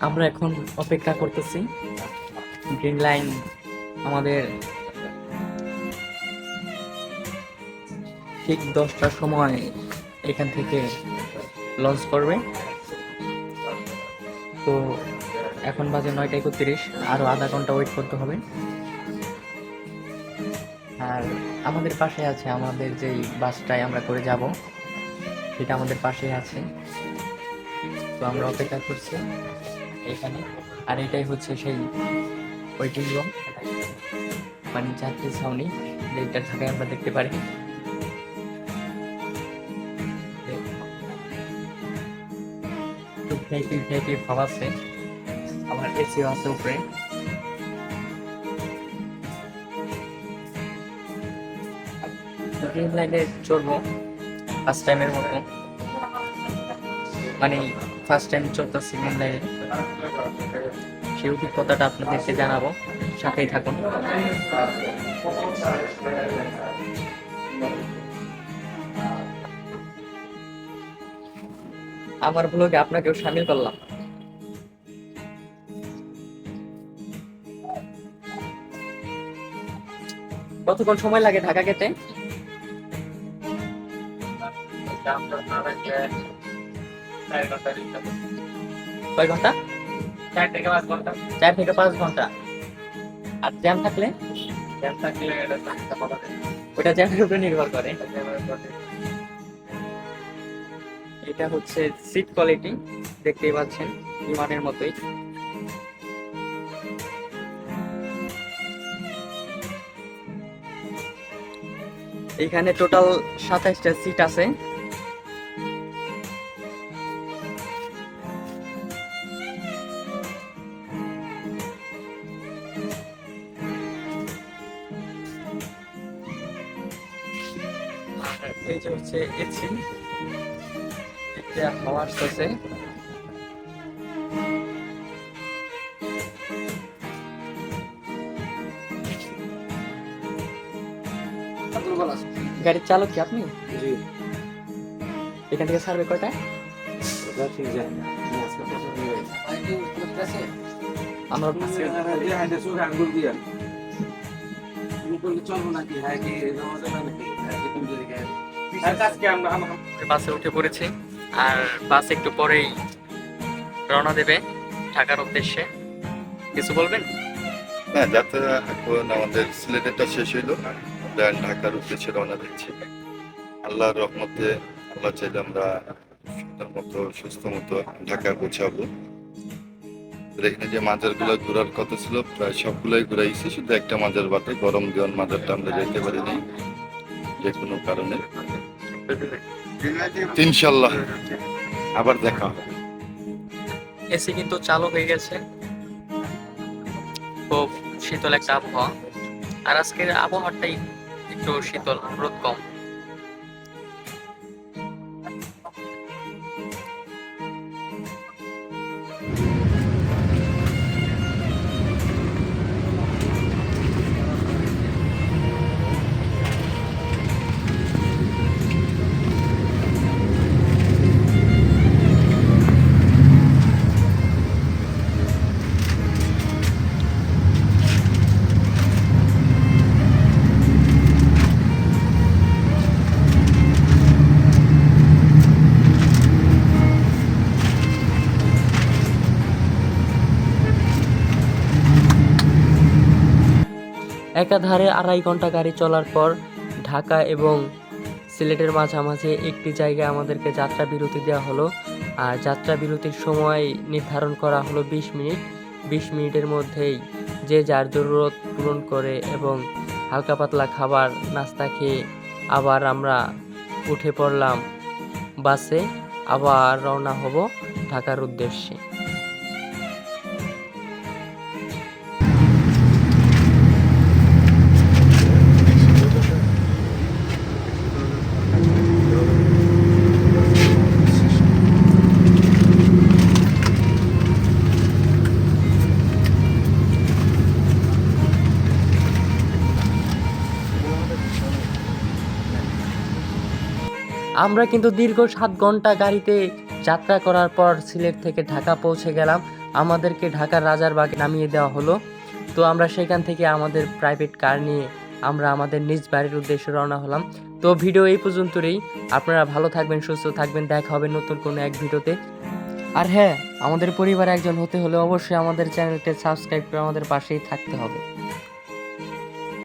আমরা এখন অপেক্ষা করতেছি গ্রিন লাইন আমাদের ঠিক 10টার সময় এখান থেকে লঞ্চ করবে। তো এখন বাজে 9:31, আরো আধা ঘন্টা ওয়েট করতে হবে। আর আমাদের পাশে আছে, আমাদের যেই বাসটায় আমরা করে যাব সেটা আমাদের পাশেই আছে। তো আমরা অপেক্ষা করছি এখানে। আর এটাই হচ্ছে সেই ওয়েটিং রুম, মানে যাত্রী ছাউনি, যেটা ঢাকায় আমরা দেখতে পারি। ভিআইপি ভিআইপি ভাব আছে, আবার এসিও আছে উপরে। গ্রিন লাইনে চড়বো ফার্স্ট টাইমের মতো, মানে ফার্স্ট টাইম চলতেছি গ্রিন লাইনে। সেই অভিজ্ঞতাটা আপনাদেরকে জানাবো, সাথেই থাকুন। আমার ব্লগে আপনাকেও সামিল করলাম। কতক্ষণ সময় লাগে ঢাকা যেতে? কয় ঘন্টা? 4 থেকে 5 ঘন্টা। আর জ্যাম থাকলে? ওটা জ্যামের উপরে নির্ভর করে। এটা হচ্ছে সিট কোয়ালিটি, দেখতেই পাচ্ছেন বিমানের মতোই। এখানে টোটাল 27টা সিট আছে। এই যে হচ্ছে এসি, এটা হাওয়া আসতেছে। গাড়ির চালক কি আপনি? জি। এখান থেকে ছাড়বে কয়টা? আমরা বাসে উঠে পড়েছি, আর বাস একটু পরেই রওনা দেবে ঢাকার উদ্দেশ্যে। কিছু বলবেন? না, যাত্রা এখন আমাদের সিলেটেরটা শেষ হইলো, দেন ঢাকার উদ্দেশ্যে রওনা দিচ্ছি। আল্লাহর রহমতে, আল্লাহ চাইলে আমরা সুন্দর মতো সুস্থ মতো ঢাকা পৌঁছাবো। এখানে যে মাজারগুলো ঘোরার কথা ছিল প্রায় সবগুলোই ঘুরাইছি, শুধু একটা মাজার বাদে গরম দেওয়ান মাজারটা আমরা যেতে পারিনি যে কোনো কারণে। ইনশাল্লাহ আবার দেখা হবে। এসি কিন্তু চালু হয়ে গেছে, খুব শীতল একটা আবহাওয়া। আর আজকের আবহাওয়াটাই একটু শীতল, রোদ কম। একাধারে 2.5 ঘন্টা গাড়ি চলার পর ঢাকা এবং সিলেটের মাঝামাঝি একটি জায়গায় আমাদেরকে যাত্রা বিরতি দেওয়া হলো। আর যাত্রা বিরতির সময় নির্ধারণ করা হলো 20 মিনিট। 20 মিনিটের মধ্যেই যে যার জরুরত পূরণ করে এবং হালকা পাতলা খাবার নাস্তা খেয়ে আবার আমরা উঠে পড়লাম বাসে, আবার রওনা হব ঢাকার উদ্দেশ্যে। আমরা কিন্তু দীর্ঘ 7 ঘন্টা গাড়িতে যাত্রা করার পর সিলেট থেকে ঢাকা পৌঁছে গেলাম। আমাদেরকে ঢাকার রাজারবাগে নামিয়ে দেওয়া হলো। তো আমরা সেখান থেকে আমাদের প্রাইভেট কার নিয়ে আমরা আমাদের নিজ বাড়ির উদ্দেশ্যে রওনা হলাম। তো ভিডিও এই পর্যন্তই। আপনারা ভালো থাকবেন, সুস্থ থাকবেন, দেখা হবে নতুন কোনো এক ভিডিওতে। আর হ্যাঁ, আমাদের পরিবারে একজন হতে হলে অবশ্যই আমাদের চ্যানেলটি সাবস্ক্রাইব করে আমাদের পাশেই থাকতে হবে।